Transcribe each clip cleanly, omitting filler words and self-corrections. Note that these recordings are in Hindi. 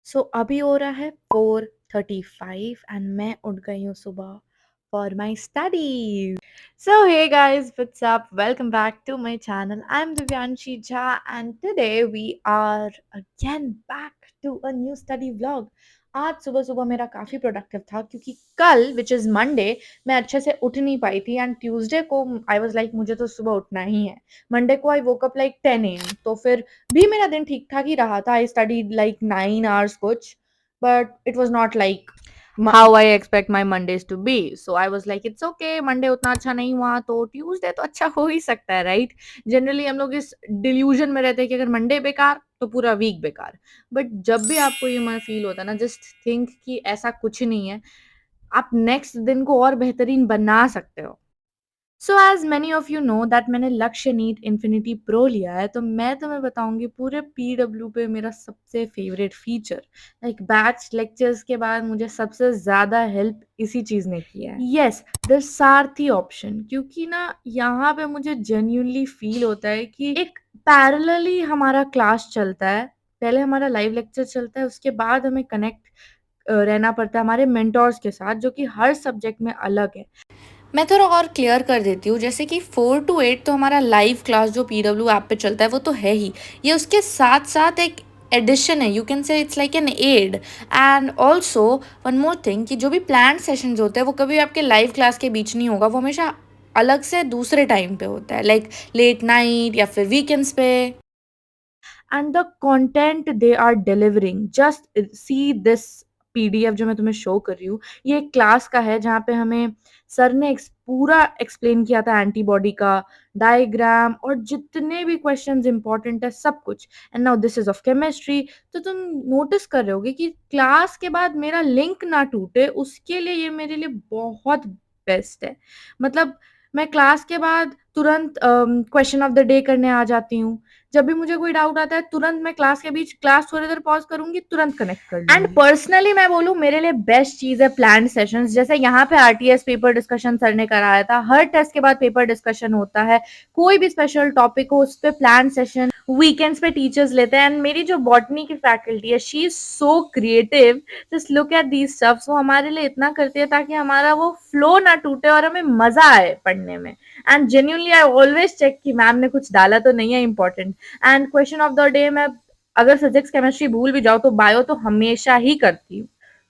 सो अभी हो रहा है 4:35 एंड मैं उठ गई हूँ सुबह for my studies. So hey guys, what's up? Welcome back to my channel. I'm Divyanshi Jha and today we are again back to a new study vlog. आज सुबह सुबह मेरा काफ़ी प्रोडक्टिव था क्योंकि कल विच इज़ मंडे मैं अच्छे से उठ नहीं पाई थी एंड ट्यूसडे को आई वाज लाइक मुझे तो सुबह उठना ही है. मंडे को आई वोक अप लाइक 10 AM तो फिर भी मेरा दिन ठीक ठाक ही रहा था. आई स्टडीड लाइक 9 hours कुछ, but it was not like how I expect my Mondays to be. So I was like it's okay, Monday उतना अच्छा नहीं हुआ तो ट्यूसडे तो अच्छा हो ही सकता है, राइट? जनरली हम लोग इस डिल्यूजन में रहते हैं कि अगर मंडे बेकार तो पूरा वीक बेकार. बट जब भी आपको ये मन फील होता है ना, जस्ट थिंक कि ऐसा कुछ नहीं है, आप नेक्स्ट दिन को और बेहतरीन बना सकते हो. So as many of you know that मैंने लक्ष्य नीट इन्फिनिटी प्रो लिया है, तो मैं तुम्हें बताऊंगी पूरे पीडब्ल्यू पे मेरा सबसे favourite feature. Like batch lectures के बाद मुझे सबसे ज्यादा हेल्प इसी चीज ने किया है. Yes, the Sarathi option. क्योंकि ना यहाँ पे मुझे जेन्यूनली फील होता है कि एक पैरेलली हमारा क्लास चलता है. पहले हमारा लाइव लेक्चर चलता है, उसके बाद हमें कनेक्ट रहना पड़ता है हमारे मेंटोर्स के साथ, जो कि हर सब्जेक्ट में अलग है. मैं थोड़ा और क्लियर कर देती हूँ. जैसे कि 4 to 8 तो हमारा लाइव क्लास जो पीडब्ल्यू ऐप पे चलता है वो तो है ही. ये उसके साथ साथ एक एडिशन है, you can say it's like an ad. And also one more thing कि जो भी प्लान सेशंस होते हैं वो कभी आपके लाइव क्लास के बीच नहीं होगा, वो हमेशा अलग से दूसरे टाइम पे होता है, लाइक लेट नाइट या फिर वीकेंड्स पे. And the content they are delivering, just see this PDF जो मैं तुम्हें शो कर रही हूँ. ये एक क्लास का है जहाँ पे हमें सर ने पूरा एक्सप्लेन किया था एंटीबॉडी का डायग्राम और जितने भी क्वेश्चंस इंपॉर्टेंट है सब कुछ. And now this is of chemistry. तो तुम नोटिस कर रहे होगे कि क्लास के बाद मेरा लिंक ना टूटे, उसके लिए ये मेरे लिए बहुत बेस्ट है. मतलब मैं क्लास के बाद तुरंत क्वेश्चन ऑफ द डे करने आ जाती हूँ. जब भी मुझे कोई डाउट आता है तुरंत मैं क्लास के बीच क्लास थोड़ी देर पॉज करूंगी, तुरंत कनेक्ट कर लूंगी. एंड पर्सनली मैं बोलूँ मेरे लिए बेस्ट चीज है प्लान सेशंस. जैसे यहाँ पे आरटीएस पेपर डिस्कशन सर ने कराया था, हर टेस्ट के बाद पेपर डिस्कशन होता है. कोई भी स्पेशल टॉपिक हो उस पर प्लान सेशन वीकेंड्स पे टीचर्स लेते हैं. एंड मेरी जो बॉटनी की फैकल्टी है she is so creative. Just look at these stuffs. वो हमारे लिए इतना करती है ताकि हमारा वो फ्लो ना टूटे और हमें मजा आए पढ़ने में. And genuinely I always check कि मैम ने कुछ डाला तो नहीं है important. And question of the day में अगर फिजिक्स केमिस्ट्री भूल भी जाओ तो बायो तो हमेशा ही करती हूँ.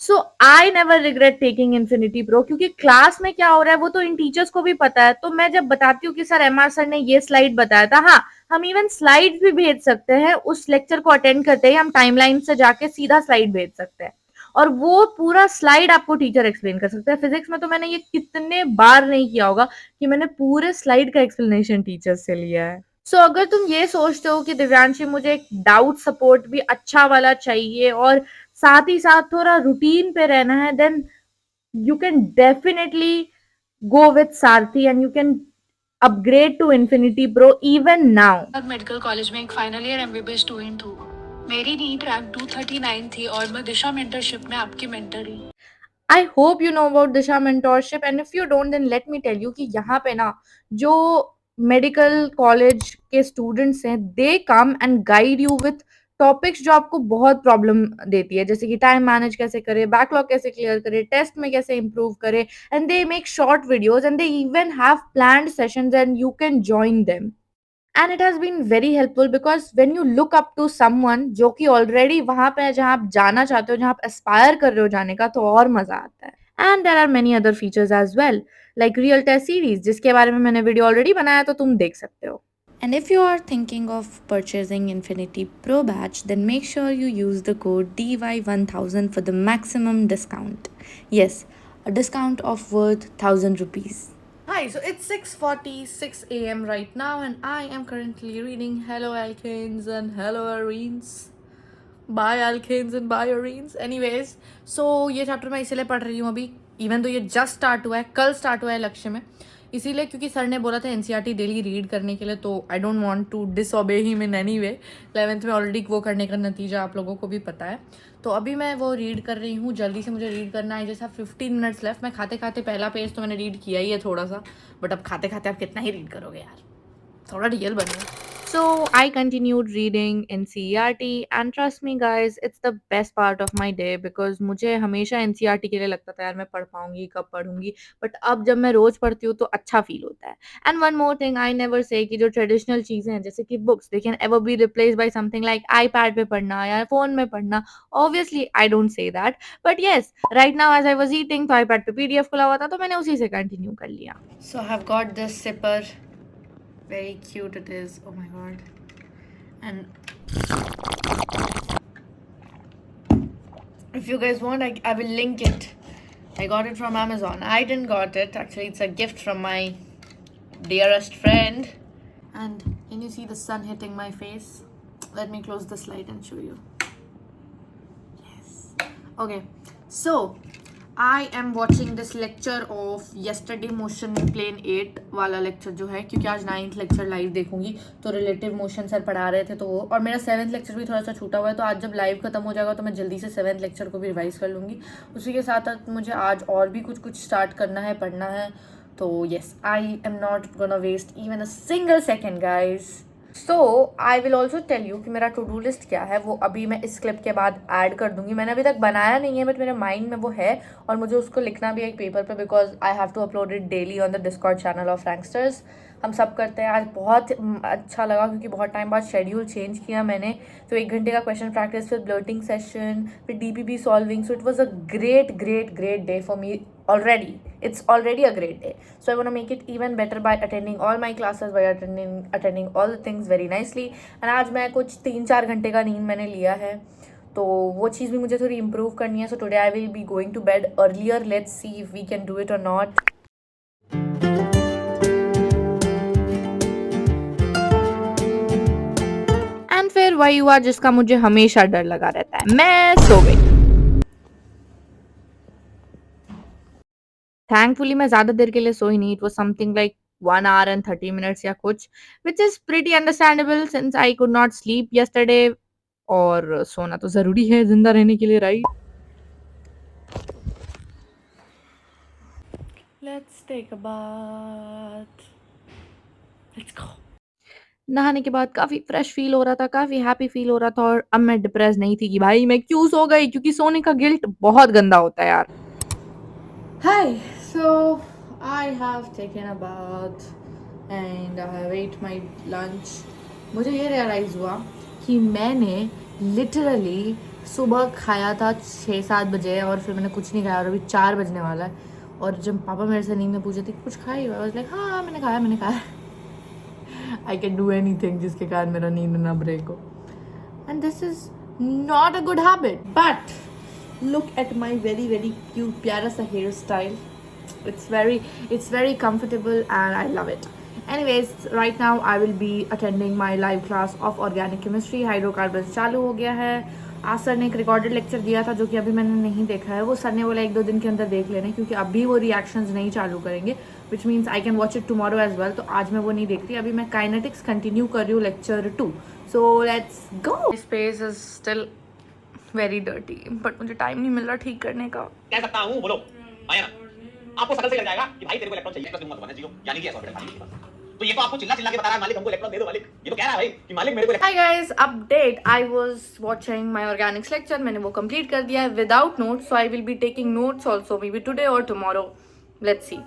So I never regret taking Infinity Pro, क्योंकि क्लास में क्या हो रहा है वो तो इन टीचर्स को भी पता है. तो मैं जब बताती हूँ कि सर एमआर सर ने ये स्लाइड बताया था, हाँ हम इवन स्लाइड भी भेज सकते हैं. उस लेक्चर को अटेंड करते ही हम टाइमलाइन से जाके सीधा स्लाइड भेज सकते हैं और वो पूरा स्लाइड आपको टीचर एक्सप्लेन कर सकते हैं. फिजिक्स में तो मैंने ये कितने बार नहीं किया होगा कि मैंने पूरे स्लाइड का एक्सप्लेनेशन टीचर से लिया है. सो अगर तुम ये सोचते हो कि दिव्यांशी मुझे एक डाउट सपोर्ट भी अच्छा वाला चाहिए और साथ ही साथ थोड़ा रूटीन पे रहना है, then you can definitely go with Sarathi and you can upgrade to Infinity Pro even now. Medical college में एक फाइनल ईयर एमबीबीएस स्टूडेंट हूँ. मेरी नीट रैंक 239 थी और मैं दिशा मेंटरशिप में आपकी मेंटर हूँ. I hope you know about Disha mentorship, and if you don't then let me tell you कि यहाँ पे ना जो मेडिकल कॉलेज के स्टूडेंट्स हैं they come and guide you with topics जो आपको बहुत प्रॉब्लम देती है, जैसे कि टाइम मैनेज कैसे करें, बैकलॉग कैसे क्लियर करें, टेस्ट में कैसे इंप्रूव करें. And they make short videos and they even have planned sessions and you can join them. And it has been very helpful because when you look up to someone जो कि ऑलरेडी वहां पे है जहां आप जाना चाहते हो, जहां आप एस्पायर कर रहे हो जाने का, तो और मजा आता है. And there are many other features as well, like real test series जिसके बारे में मैंने वीडियो ऑलरेडी बनाया तो तुम देख सकते हो. And if you are thinking of purchasing Infinity Pro Batch, then make sure you use the code DY1000 for the maximum discount. Yes, a discount of worth 1000 rupees. Hi, so it's 6:46 a.m. right now and I am currently reading Hello Alkanes and Hello Arenes. Bye Alkanes and bye Arenes. Anyways, so ये चैप्टर मैं इसीलिए पढ़ रही हूँ अभी, इवन तो ये जस्ट स्टार्ट हुआ है, कल स्टार्ट हुआ है लक्ष्य में. इसीलिए क्योंकि सर ने बोला था एनसीईआरटी डेली रीड करने के लिए, तो I don't want to disobey him in any way. 11th में ऑलरेडी वो करने का नतीजा आप लोगों को भी पता है. तो अभी मैं वो रीड कर रही हूँ, जल्दी से मुझे रीड करना है. जैसा 15 मिनट्स लेफ्ट. मैं खाते खाते पहला पेज तो मैंने रीड किया ही है थोड़ा सा, बट अब खाते खाते आप कितना ही रीड करोगे यार, थोड़ा रियल बनिए. So I continued reading NCERT and trust me guys, it's the best part of my day because मुझे हमेशा NCERT के लिए लगता था यार मैं पढ़ पाऊँगी, कब पढ़ूँगी, बट अब जब मैं रोज़ पढ़ती हूँ तो अच्छा फ़ील होता है। And one more thing I never say कि जो ट्रेडिशनल चीज़ें हैं जैसे कि books they can ever be replaced by something like iPad पे पढ़ना या फ़ोन में पढ़ना। Obviously I don't say that, but yes right now as I was eating तो आईपैड पे पीडीएफ खुला हुआ था तो मैंने उसी से कंटिन्यू कर लिया। So I have got this sipper. Very cute it is. Oh my god. And if you guys want, I will link it. I got it from Amazon. I didn't got it. Actually, it's a gift from my dearest friend. And can you see the sun hitting my face? Let me close this light and show you. Yes. Okay. So I am watching this lecture of yesterday motion plane 8 वाला लेक्चर जो है, क्योंकि आज 9th लेक्चर लाइव देखूंगी तो रिलेटिव मोशन सर पढ़ा रहे थे तो वो, और मेरा 7th लेक्चर भी थोड़ा सा छूटा हुआ है तो आज जब लाइव खत्म हो जाएगा तो मैं जल्दी से 7th लेक्चर को भी रिवाइज कर लूँगी। उसी के साथ साथ मुझे आज और भी कुछ स्टार्ट करना है, पढ़ना है। तो yes, I am not gonna waste even a single second guys. So I will also tell you कि मेरा टू डू लिस्ट क्या है, वो अभी मैं इस क्लिप के बाद ऐड कर दूंगी। मैंने अभी तक बनाया नहीं है बट मेरे माइंड में वो है और मुझे उसको लिखना भी है एक पेपर पे because I have to upload it daily on the Discord channel of Franksters. हम सब करते हैं। आज बहुत अच्छा लगा क्योंकि बहुत टाइम बाद शेड्यूल चेंज किया मैंने, तो 1 घंटे का क्वेश्चन प्रैक्टिस, फिर ब्लर्टिंग सेशन, फिर DPP solving. So it was a great day for me already. It's already a great day, so I want to make it even better by attending all my classes, by attending all the things very nicely. and आज मैं कुछ 3-4 घंटे का नींद मैंने लिया है तो वो चीज़ भी मुझे थोड़ी इम्प्रूव करनी है। so today I will be going to bed earlier. Let's see if we can do it or not. And फिर वही हुआ जिसका मुझे हमेशा डर लगा रहता है, मैं सो गई। थैंकफुली मैं ज़्यादा देर के लिए सोई नहीं। It was something like 1 hour and 30 minutes या कुछ, which is pretty understandable since I could not sleep yesterday. और सोना तो ज़रूरी है ज़िंदा रहने के लिए, right? Let's take a bath. Let's go. नहाने के बाद काफ़ी फ्रेश फ़ील हो रहा था, काफ़ी हैप्पी फ़ील हो रहा था और अब मैं डिप्रेस नहीं थी कि भाई मैं क्यों सो गई, क्योंकि सोने का गिल्ट बहुत गंदा होता है यार। Hi, so I have taken a bath and I have ate my lunch. मुझे ये रियलाइज़ हुआ कि मैंने लिटरली सुबह खाया था 6-7 बजे और फिर मैंने कुछ नहीं खाया और अभी 4 बजने वाला है। और जब पापा मेरे से नींद में पूछे थे कुछ खाई, आई वाज लाइक हाँ मैंने खाया। आई कैन डू एनीथिंग जिसके कारण मेरा नींद ना ब्रेक हो, and this is not a good habit. But look at my very cute pyara sa hairstyle. It's very comfortable and I love it. Anyways, right now I will be attending my live class of organic chemistry. Hydrocarbon चालू हो गया है। आज सर ने एक रिकॉर्डेड लेक्चर दिया था जो कि अभी मैंने नहीं देखा है। वो सर ने बोला 1-2 दिन के अंदर देख लेने, क्योंकि अभी वो रिएक्शंस नहीं चालू करेंगे, which means I can watch it tomorrow as well. तो आज मैं वो नहीं देखती। अभी मैं काइनेटिक्स कंटिन्यू कर रही हूँ lecture 2। So let's go. Space is still very dirty but मुझे टाइम नहीं मिल रहा ठीक करने का। कह सकता हूँ, बोलो आया ना। आपको शकल से लग जाएगा कि भाई तेरे को इलेक्ट्रॉन चाहिए, दूंगा तुम्हारे जीरो, यानी कि ऑर्बिटल खाली है। तो ये तो आपको चिल्ला चिल्ला के बता रहा है मालिक हमको इलेक्ट्रॉन दे दो मालिक। ये तो कह रहा है भाई कि मालिक मेरे को। Hi guys, update. I was watching my organics lecture, मैंने वो कंप्लीट कर दिया है without notes. So I will be taking notes also maybe today और टुमारो, लेट्स सी।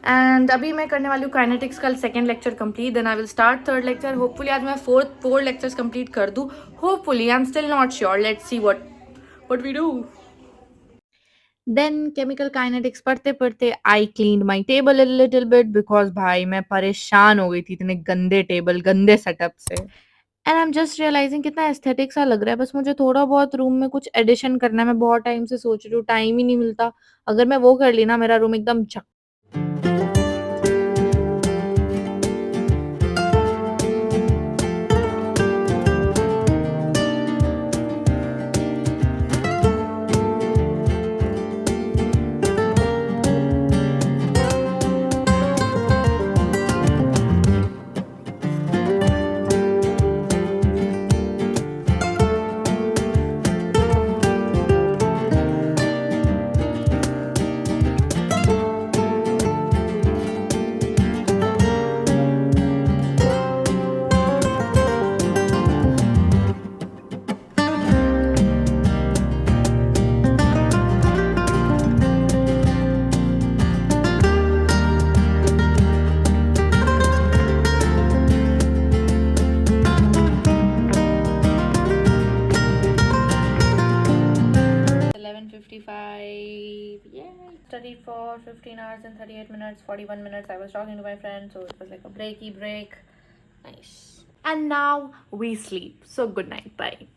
एंड अभी मैं करने वाली हूँ काइनेटिक्स का 2nd lecture complete, then I will start 3rd lecture. Hopefully आज मैं 4 लेक्चर्स कंप्लीट कर दूँ, hopefully. I am still not sure, let's see what we do. Then chemical kinetics पढ़ते पढ़ते I cleaned my table a little bit because भाई मैं परेशान हो गई थी इतने गंदे टेबल, गंदे सेटअप से। And I am just realizing कितना एस्थेटिक सा लग रहा है। बस मुझे थोड़ा बहुत रूम में कुछ एडिशन करना है। मैं बहुत टाइम से सोच रही हूँ, टाइम ही नहीं मिलता। अगर मैं वो कर ली ना, मेरा रूम एकदम 4:55. Yeah. Studied for 15 hours and 38 minutes, 41 minutes. I was talking to my friend, so it was like a breaky break. Nice. And now we sleep. So good night. Bye.